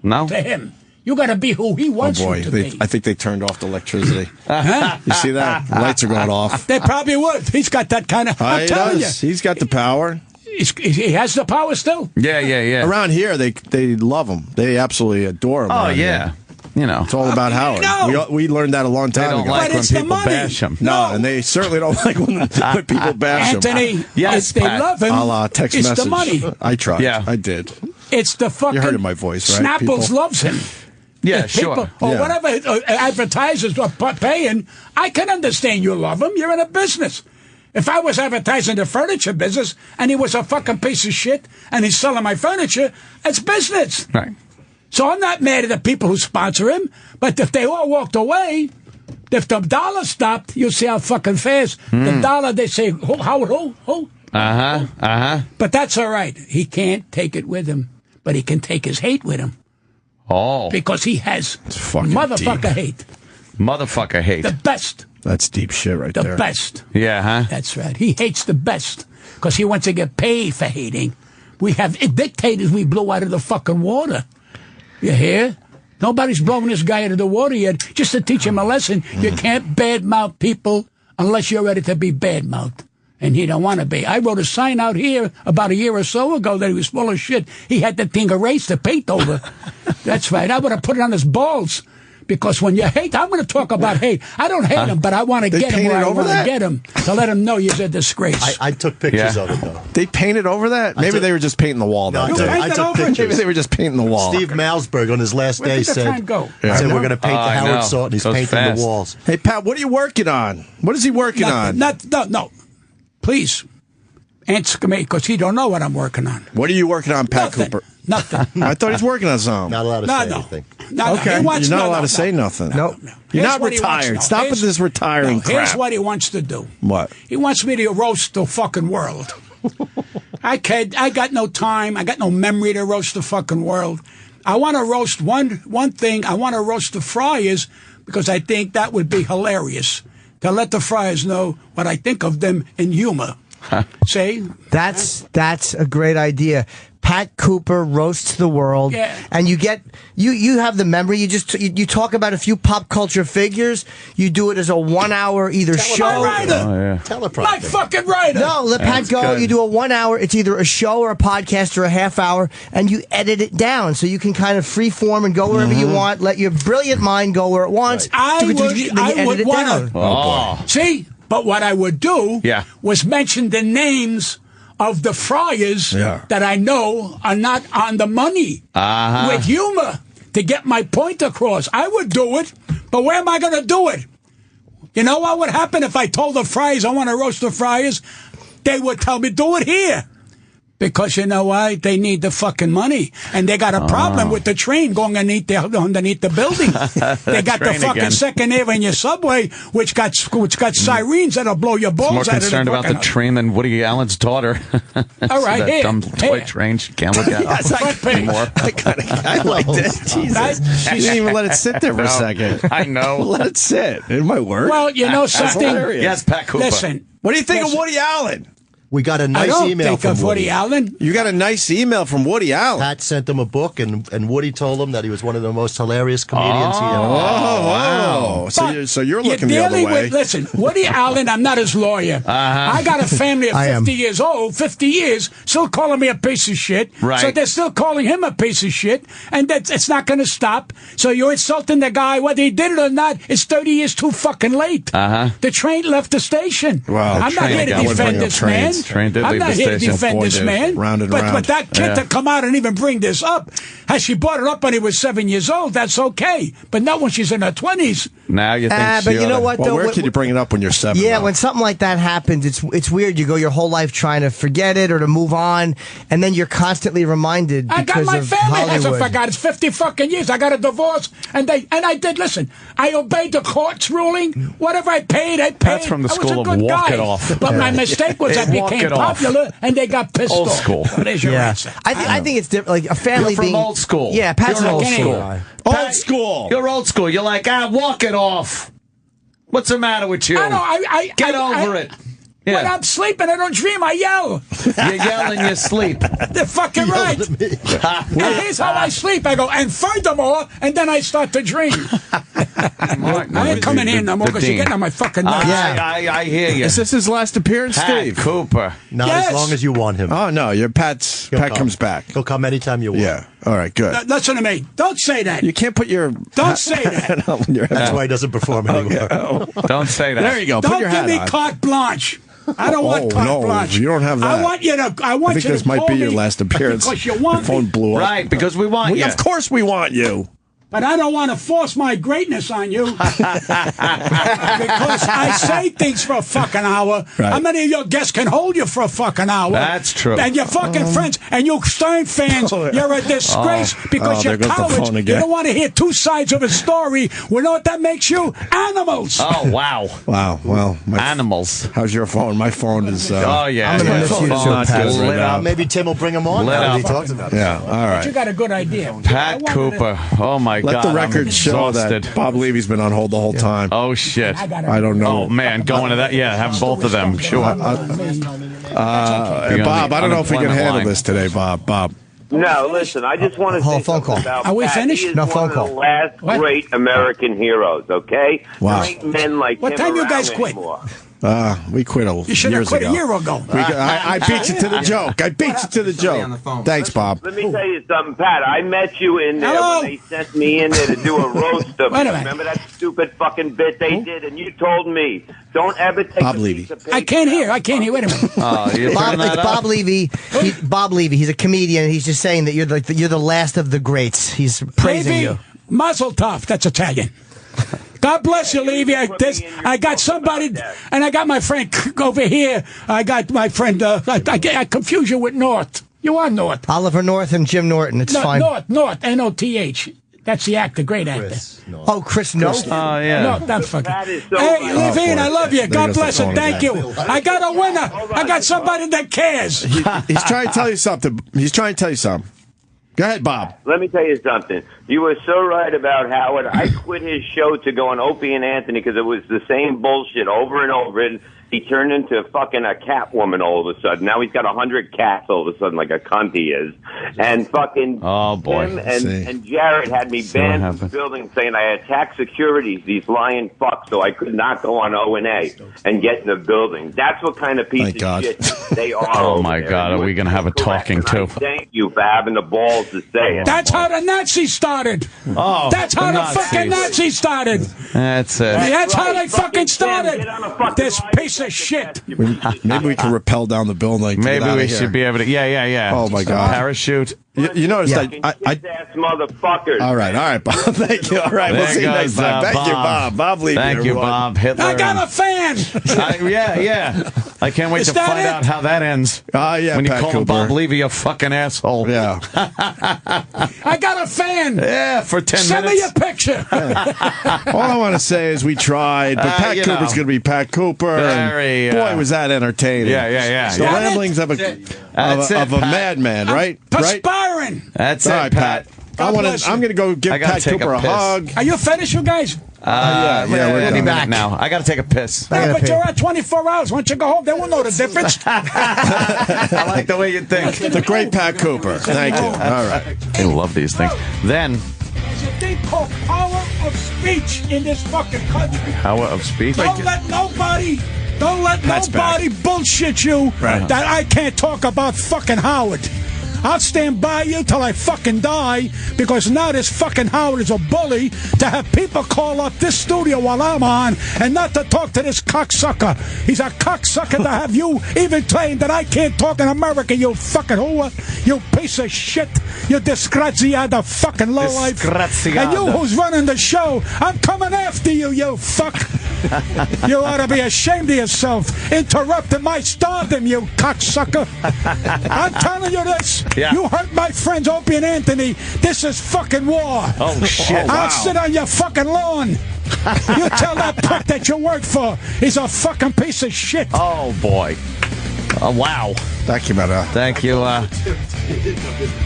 No? to him. You got to be who he Oh, wants boy. you to be. I think they turned off the electricity. Huh? You see that? The lights are going off. They probably would. He's got that kind of... I'm He telling does. He's got the power. you. he has the power still. Yeah. Around here, they love him. They absolutely adore him. Oh, around yeah. here. You know. It's all about Howard. No. We learned that a long They time don't ago. like But when it's the people money. bash him. No, and they certainly don't like when people bash him. Anthony, Yes, they Pat. love him. A la text it's message. the money. I tried. Yeah. I did. It's the fucking. You heard in my voice, right, Snapples people? loves him. Yeah, If people, sure. or Yeah. whatever advertisers are paying, I can understand you love him. You're in a business. If I was advertising the furniture business and he was a fucking piece of shit and he's selling my furniture, it's business. Right. So I'm not mad at the people who sponsor him, but if they all walked away, if the dollar stopped, you'll see how fucking fast. The dollar, they say, who? But that's all right. He can't take it with him, but he can take his hate with him. Oh. Because he has fucking motherfucker deep. hate. Motherfucker hate. The best. That's deep shit right The there. best. Yeah, huh? That's right. He hates the best because he wants to get paid for hating. We have dictators we blew out of the fucking water. You hear? Nobody's blowing this guy out of the water yet. Just to teach him a lesson. You can't badmouth people unless you're ready to be badmouthed. And he don't want to be. I wrote a sign out here about a year or so ago that he was full of shit. He had that thing erased, the paint over. That's right. I would have put it on his balls. Because when you hate, I'm going to talk about hate. I don't hate him, but I want to get him where I want to get him. To let him know he's a disgrace. I took pictures of it, though. They painted over that? Maybe they were just painting the wall No, that I day. took- I took pictures. Maybe they were just painting the wall. Steve Malsberg on his last Where day did the said, time go? said we're going to paint the I Howard know. Salt, and he's Goes painting fast. the walls. Hey, Pat, what are you working on? What is he working on? No. Please. Answer me, because he don't know what I'm working on. What are you working on, Pat Nothing. Cooper? Nothing. I thought he's working on something. Not allowed to No, say no. anything. No, Okay, he wants- you're not no, allowed no, to say no. nothing. Nope. You're Here's not what he wants retired. now. Stop Here's- with this retiring no, crap. Here's what he wants to do. What? He wants me to roast the fucking world. I got no time. I got no memory to roast the fucking world. I want to roast one thing. I want to roast the Friars because I think that would be hilarious to let the Friars know what I think of them in humor. See? That's a great idea. Pat Cooper roasts the world, Yeah. and you have the memory. You talk about a few pop culture figures. You do it as a 1 hour either My show. writer. Oh, yeah. Teleprompter. My fucking writer. No, let Pat go. good. You do a 1 hour. It's either a show or a podcast or a half hour, and you edit it down so you can kind of free form and go wherever you want. Let your brilliant mind go where it wants. I Then would- you I edit would it wanna- down. Oh. See? But what I would do Yeah. was mention the names of the Friars Yeah. that I know are not on the money with humor to get my point across. I would do it, but where am I going to do it? You know what would happen if I told the Friars I want to roast the Friars? They would tell me, do it here. Because you know why? They need the fucking money. And they got a problem with the train going underneath the building. They got the train fucking again. second avenue subway, which got sirens that'll blow your balls More out of the concerned about the fucking- train than Woody Allen's daughter. All right, that here. dumb toy Here. train she can't look at Front page. anymore. I like that. Jesus. Right? You didn't even let it sit there for a second. I know. Let it sit. It might work. Well, you know something? hilarious. Yes, Pat Cooper. Listen. What do you think Listen. of Woody Allen? We got a I nice don't email think from of Woody Allen. You got a nice email from Woody Allen. Pat sent him a book, and Woody told him that he was one of the most hilarious comedians he ever Oh, wow. So you're looking the other dealing way. with, listen, Woody Allen, I'm not his lawyer. I got a family of I am. 50 years old, 50 years, still calling me a piece of shit. Right. So they're still calling him a piece of shit, and it's not going to stop. So you're insulting the guy, whether he did it or not, it's 30 years too fucking late. The train left the station. Wow. I'm not train here to again. defend Bring up this man. trains. Train did I'm leave not the here to station. defend Boy, this did. man. Round and but round. that kid to come out and even bring this up, has she brought it up when he was 7 years old, that's okay. But not when she's in her 20s. Now you think But she you know oughta- what? Well, though? where What- can you bring it up when you're 7? Yeah, though? when something like that happens, it's weird. You go your whole life trying to forget it or to move on, and then you're constantly reminded I got because my of family hasn't Hollywood. forgot. It's 50 fucking years. I got a divorce, and I did. Listen, I obeyed the court's ruling. Whatever I paid, I paid. That's from the I was school a of good walk guy. it off. But my mistake was I Walk became it off. popular, and they got pissed Old off. school. So there's your Yeah, answer. I think it's different. Like a family You're from being old school. Yeah, Pat's You're an old like school any- guy. Old school. You're old school. You're like, walk it off. What's the matter with you? I know. I Get over it. When Yeah. I'm sleeping, I don't dream. I yell. You yell in your sleep. They're fucking right. And here's how I sleep. I go, and furthermore, and then I start to dream. I ain't coming in no more because you're getting on my fucking nerves. I hear you. Is this his last appearance, Pat Steve? Cooper. Not as long as you want him. Oh, no, Pat comes back. He'll come anytime you want. Yeah. All right, good. Listen to me. Don't say that. You can't put your... Don't say that. That's why he doesn't perform anymore. Don't say that. There you go. Put Don't your give hat me on. carte blanche. I don't want carte blanche. You don't have that. I want you to. I think this might be your last appearance. Because you want The phone me. blew up. Right, because we want you. Of course we want you. But I don't want to force my greatness on you. Because I say things for a fucking hour. Right. How many of your guests can hold you for a fucking hour? That's true. And your fucking friends and you Stern fans, you're a disgrace because you're there goes the cowards. phone You again. don't want to hear two sides of a story. You know what that makes you? Animals. Oh, wow. Wow. Well, Animals. how's your phone? My phone is... Oh, yeah. I'm gonna miss you Phone's too, not Pat. good right now. Maybe Tim will bring him on. Let now that up. he talks about it. yeah, all right. You got a good idea. Pat Cooper. Oh, my Let God. the record I'm show exhausted. that Bob Levy's been on hold the whole time. Oh, shit. I don't know. Oh, man. Going to that. Yeah, have both of them. Sure. Hey, Bob, I don't know if we can handle Unemployment this today, Bob. No, listen, I just want to Hold say on, phone something call. about Are we Pat. finished? He is No, one phone of call. the last What? great American heroes, okay? Wow. There ain't men like What him time you around guys quit? anymore. We quit You should have years quit ago. a year ago. I beat you to the joke. I beat you to the joke. Thanks, Bob. Let me tell you something, Pat. I met you in there Hello? when they sent me in there to do a roast of Wait a you. minute. Remember that stupid fucking bit they did? And you told me, don't ever take Bob a Levy. piece of paper. I can't hear. Wait a minute. Oh, you Bob, turn that it's up? Bob Levy. Bob Levy. He's a comedian. He's just saying that you're the last of the greats. He's praising Levy, you. Mazel tov. That's Italian. God bless you, Levy. I got somebody, and I got my friend over here. I got my friend. I confuse you with North. You are North. Oliver North and Jim Norton. It's No, fine. North. N-O-T-H. That's the actor, great actor. Oh, Chris Noth. Oh, yeah. No, that's fucking. That is so Hey, right. Levine, I love you. There God goes the bless you. phone Thank again. you. I got a winner. I got somebody that cares. He's trying to tell you something. Go ahead, Bob. Let me tell you something. You were so right about Howard. I quit his show to go on Opie and Anthony because it was the same bullshit over and over. And he turned into fucking a cat woman all of a sudden. Now he's got 100 cats all of a sudden, like a cunt he is. And fucking Oh, boy. Tim See. and Jared had me See what banned from the happened. building saying I attacked securities, these lying fucks, so I could not go on O&A and get in the building. That's what kind of piece Thank of God. shit they are. Oh, over my there. God, are we gonna have a Correct. talking, And I too? thank you for having the balls to say it. That's how the Nazis started. Oh, That's how the fucking Nazis started. That's it. That's how they right. fucking Fucking started. Tim, get on a fucking This line piece and of get shit. your Maybe we can rappel down the building. To Maybe get out we of here. should be able to. Yeah. Oh, my God. Parachute. You noticed fucking that I kiss-ass motherfuckers. All right, Bob. Thank you. All right, we'll There see you next goes, time. Thank you, Bob. Bob Levy. Thank you, everyone. Bob. Hitler. I got a fan. Yeah. I can't wait Is to that find it? out how that ends. Yeah, when you Pat call Cooper. Bob Levy a fucking asshole. Yeah. I got a fan. Yeah, for 10 Send me minutes. a picture. All I want to say is we tried, but Pat you Cooper's know. going to be Pat Cooper. and Very, boy, was that entertaining. Yeah. The ramblings of a That's it, a Pat. madman, right? Right. Perspiring. That's All it, right, Pat. God bless you. I'm going to go give I gotta Pat take a Cooper a piss. hug. Are you finished, you guys? Yeah, we're Any done. minute now. I got to take a piss. Yeah, gotta but pee. you're at 24 hours. Once you go home, they won't know the difference. I like the way you think. The great Pat Cooper. Thank you. All right. I love these things. Then, There's a thing called power of speech in this fucking country. power of speech. Don't let nobody bullshit you Right. that I can't talk about fucking Howard. I'll stand by you till I fucking die because now this fucking Howard is a bully to have people call up this studio while I'm on and not to talk to this cocksucker. He's a cocksucker to have you even claim that I can't talk in America, you fucking whore, you piece of shit, you disgraziata fucking lowlife. Disgraziata. And you who's running the show, I'm coming after you, you fuck. You ought to be ashamed of yourself, interrupting my stardom, you cocksucker. I'm telling you this. Yeah. You hurt my friends Opie and Anthony. This is fucking war. Oh, shit. I'll sit on your fucking lawn. You tell that prick that you work for he's a fucking piece of shit. Oh, boy. Oh, wow. Thank you, brother. Thank you.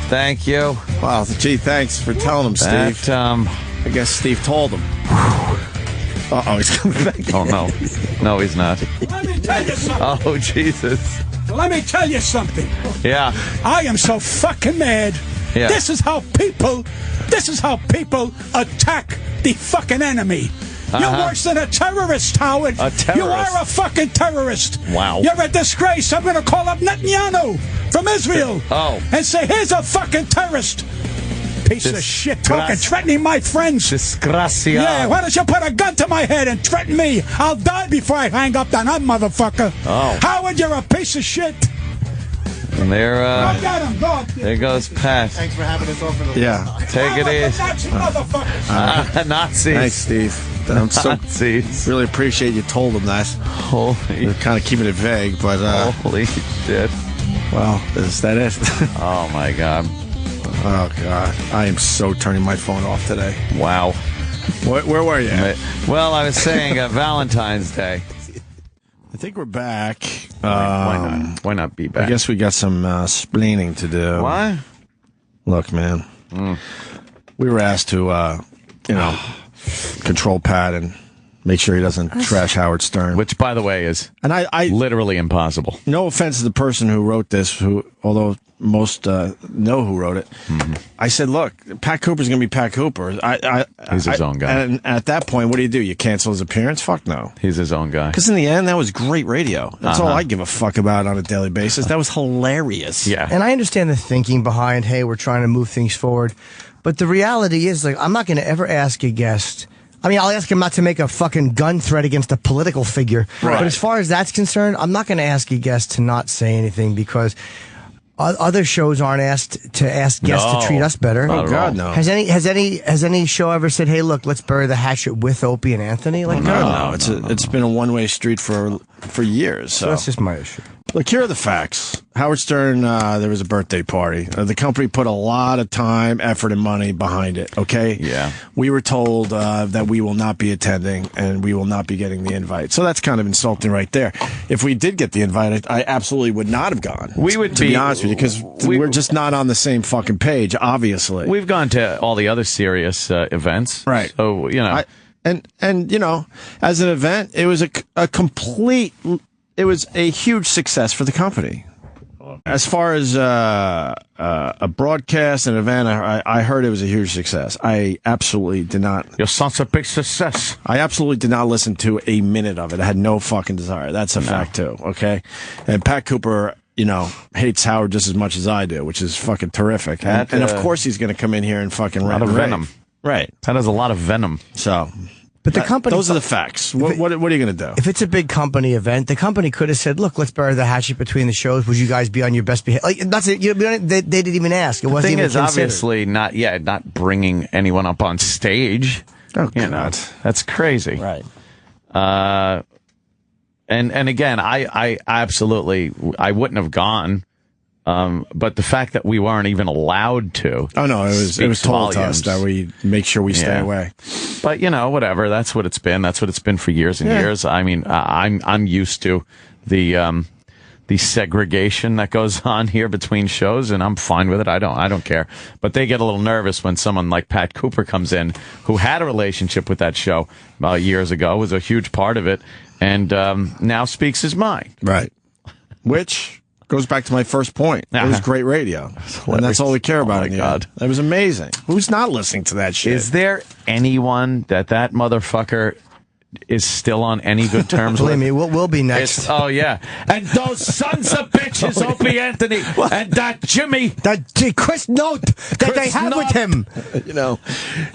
Thank you. Wow. Gee, thanks for telling him, Steve. That, I guess Steve told him. Uh-oh, he's coming back. oh, no. No, he's not. Let me tell you something. Oh, Jesus. Let me tell you something. Yeah. I am so fucking mad Yeah. This is how people attack the fucking enemy. You're worse than a terrorist, Howard. A terrorist. You are a fucking terrorist. Wow. You're a disgrace. I'm going to call up Netanyahu from Israel. And say, here's a fucking terrorist. Piece of shit talking, threatening my friends. Disgracia. Yeah, why don't you put a gun to my head and threaten me? I'll die before I hang up that motherfucker. Howard, you're a piece of shit. And there, Look at him, dog. there goes Pat. Thanks for having us on for the Take it easy. Nazi motherfucker. Nazis. Thanks, Steve. I'm so Nazis. really appreciate you told them that. Holy, You're kind of keeping it vague, but holy shit. well, is that it? Oh, my God. Oh God, I am so turning my phone off today. Wow. Where were you? Well, I was saying Valentine's Day. I think we're back. Why not? Why not be back? I guess we got some splaining to do. Why? Look, man, we were asked to, control Pat and make sure he doesn't trash Howard Stern. Which, by the way, is I literally impossible. No offense to the person who wrote this, although most know who wrote it. I said, look, Pat Cooper's going to be Pat Cooper. He's his own guy. And at that point, what do? You cancel his appearance? Fuck no. He's his own guy. Because in the end, that was great radio. That's all I give a fuck about on a daily basis. That was hilarious. Yeah. And I understand the thinking behind, hey, we're trying to move things forward. But the reality is, like, I'm not going to ever ask a guest. I mean, I'll ask him not to make a fucking gun threat against a political figure. Right. But as far as that's concerned, I'm not going to ask a guest to not say anything because other shows aren't asked to ask guests to treat us better. Not Oh at God, all. no. Has any show ever said, "Hey, look, let's bury the hatchet with Opie and Anthony"? Like, God, no. It's been a one-way street for years. So that's just my issue. look, here are the facts. Howard Stern, there was a birthday party. The company put a lot of time, effort, and money behind it, okay? Yeah. We were told that we will not be attending and we will not be getting the invite. So that's kind of insulting right there. If we did get the invite, I absolutely would not have gone. We would to be honest with you, because we're just not on the same fucking page, obviously. We've gone to all the other serious events. Right. So, And you know, as an event, it was it was a huge success for the company. As far as a broadcast and event, I heard it was a huge success. I absolutely did not. Your son's a big success. I absolutely did not listen to a minute of it. I had no fucking desire. That's a fact too. Okay, and Pat Cooper, hates Howard just as much as I do, which is fucking terrific. And of course, he's going to come in here and fucking rant. A lot of venom. Right. That has a lot of venom. So. But the company. Those are the facts. What are you going to do? If it's a big company event, the company could have said, "Look, let's bury the hatchet between the shows. Would you guys be on your best behavior?" Like that's it. They didn't even ask. It wasn't Thing even is, considered. obviously not bringing anyone up on stage. Oh, God. That's crazy. Right. And again, I absolutely wouldn't have gone. But the fact that we weren't even allowed to. Oh no, it was told to us that we make sure we stay away. But whatever. That's what it's been. That's what it's been for years and years. I mean, I'm used to the segregation that goes on here between shows, and I'm fine with it. I don't care. But they get a little nervous when someone like Pat Cooper comes in, who had a relationship with that show years ago, was a huge part of it, and now speaks his mind. Right. Which goes back to my first point. It was great radio. And that's all we care about in the end. It was amazing. Who's not listening to that shit? Is there anyone that motherfucker is still on any good terms with? Believe me, we'll be next. Oh, yeah. And those sons of bitches, Opie Anthony, and that Jimmy. That Chris Note that they have with him.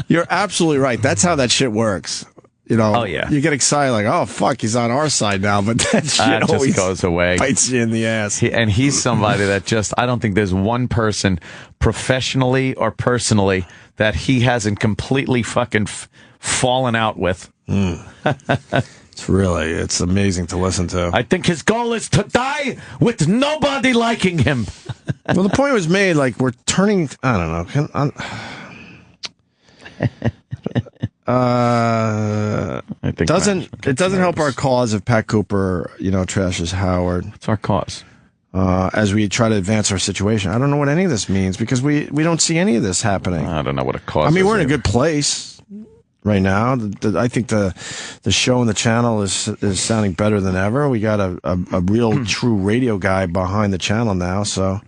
You're absolutely right. That's how that shit works. Oh, yeah. You get excited like, oh, fuck, he's on our side now, but that shit just always goes away. Bites you in the ass. And he's somebody that I don't think there's one person, professionally or personally, that he hasn't completely fucking fallen out with. It's amazing to listen to. I think his goal is to die with nobody liking him. Well, the point was made, like, we're turning, I don't know. It doesn't help our cause if Pat Cooper, trashes Howard. It's our cause. As we try to advance our situation. I don't know what any of this means because we don't see any of this happening. I don't know what a cause is. I mean, we're in a good place right now. I think the show and the channel is sounding better than ever. We got a real true radio guy behind the channel now, so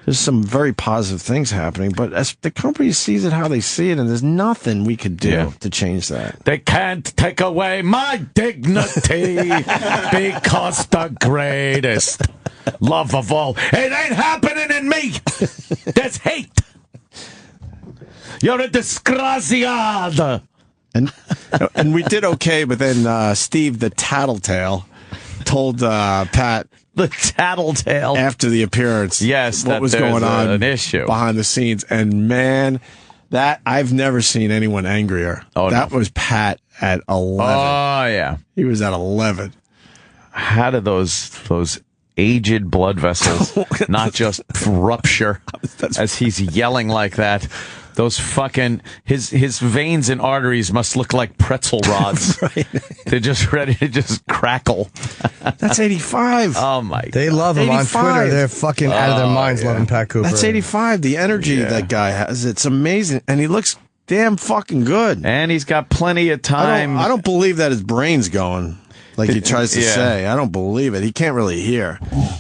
there's some very positive things happening, but as the company sees it how they see it, and there's nothing we could do to change that. They can't take away my dignity because the greatest love of all. It ain't happening in me. There's hate. You're a disgraziado. And we did okay, but then Steve the Tattletale told Pat the Tattletale after the appearance, yes, what was going on, an issue behind the scenes, and man, that I've never seen anyone angrier. Oh, that no. was Pat at 11. Oh yeah, he was at 11. How did those aged blood vessels not just rupture as he's yelling like that? Those fucking his veins and arteries must look like pretzel rods. Right. They're just ready to just crackle. That's 85. Oh my! They love him on 85. Twitter. They're fucking out of their minds loving Pat Cooper. That's 85. The energy that guy has, it's amazing, and he looks damn fucking good. And he's got plenty of time. I don't believe that his brain's going like he tries to say. I don't believe it. He can't really hear.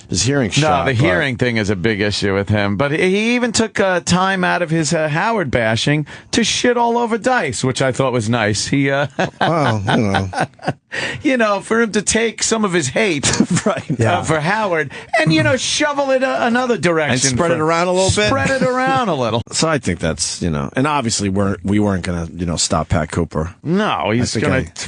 His hearing shot. No, the hearing thing is a big issue with him. But he even took time out of his Howard bashing to shit all over Dice, which I thought was nice. He, for him to take some of his hate for Howard and, shovel it another direction. And spread it around a little bit? Spread it around a little. So I think that's, and obviously we weren't going to, stop Pat Cooper. No,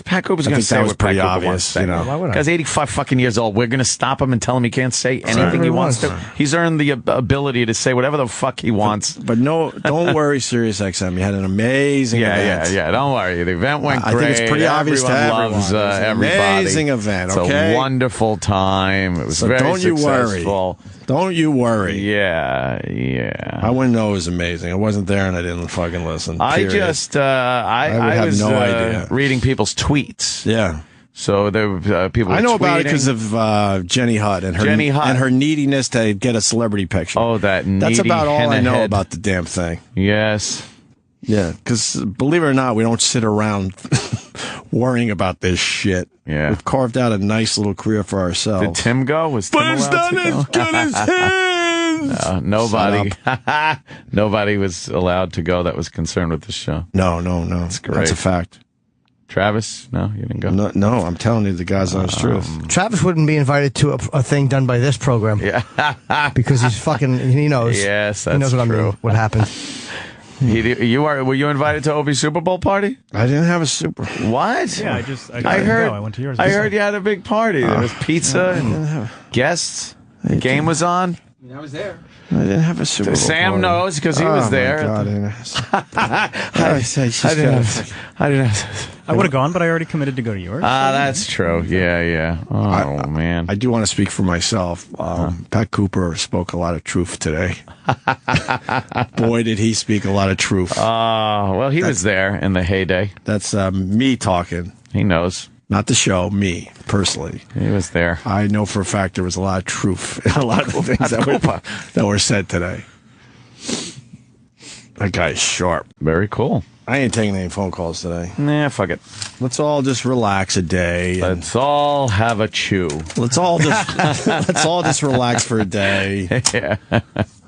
Pat Cooper's going to say what Pat Cooper wants to say. Why would I? Guy's 85 fucking years old. We're going to stop him and tell him he can't say anything he wants to. He's earned the ability to say whatever the fuck he wants. But no, don't worry, Sirius XM. You had an amazing event. Yeah. Don't worry. The event went great. I think it's pretty obvious to everyone. Loves everybody. Amazing event, okay? It's a wonderful time. It was very successful. Don't you worry. Yeah. I wouldn't know it was amazing. I wasn't there and I didn't fucking listen. I just, I was no idea. Reading people's tweets. Yeah. So there were people. I know tweeting. about it because of Jenny Hutt and her neediness to get a celebrity picture. Oh, that's about all I know about the damn thing. Yes. Yeah, because believe it or not, we don't sit around worrying about this shit. Yeah. We've carved out a nice little career for ourselves. Did Tim go? Was Tim But it's allowed not to as go? good as his. Nobody was allowed to go that was concerned with the show. No. That's great. That's a fact. Travis? No, you didn't go? No, I'm telling you, the guy's honest truth. Travis wouldn't be invited to a thing done by this program. Yeah. Because he's fucking, he knows. Yes, that's he knows what true. I mean, what happened. Were you invited to Opie's Super Bowl party? I didn't have a Super. What? Yeah, I heard. I went to yours. I heard you had a big party. There was pizza and guests. The game was on. I was there. I didn't have a Super Bowl Sam party. knows because he was there. My God, I didn't. I would have gone, but I already committed to go to yours. That's true. Yeah. Oh, man. I do want to speak for myself. Pat Cooper spoke a lot of truth today. Boy, did he speak a lot of truth. Well, he was there in the heyday. That's me talking. He knows. Not the show, me, personally. He was there. I know for a fact there was a lot of truth in a lot of the things that were said today. That guy's sharp. Very cool. I ain't taking any phone calls today. Nah, fuck it. Let's all just relax a day. Let's all have a chew. Let's all just relax for a day. Yeah.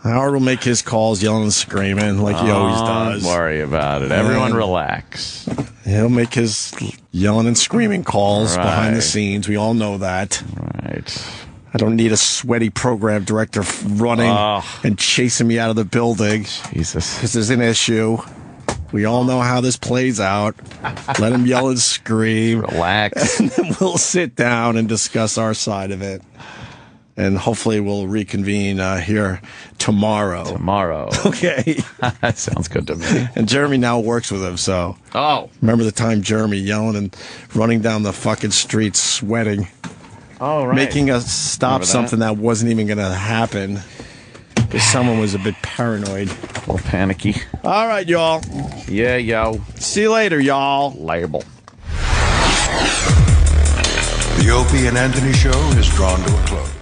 Howard will make his calls yelling and screaming like he always does. Don't worry about it. Everyone relax. He'll make his yelling and screaming calls behind the scenes. We all know that. Right. I don't need a sweaty program director running and chasing me out of the building. Jesus. Because there's an issue. We all know how this plays out. Let him yell and scream. Relax. And then we'll sit down and discuss our side of it. And hopefully we'll reconvene here tomorrow. Okay. That sounds good to me. And Jeremy now works with him, so. Oh. Remember the time Jeremy yelling and running down the fucking streets sweating. Oh, right. Making us stop something that wasn't even going to happen. Because someone was a bit paranoid. A little panicky. All right, y'all. Yeah, yo. See you later, y'all. Label. The Opie and Anthony Show is drawn to a close.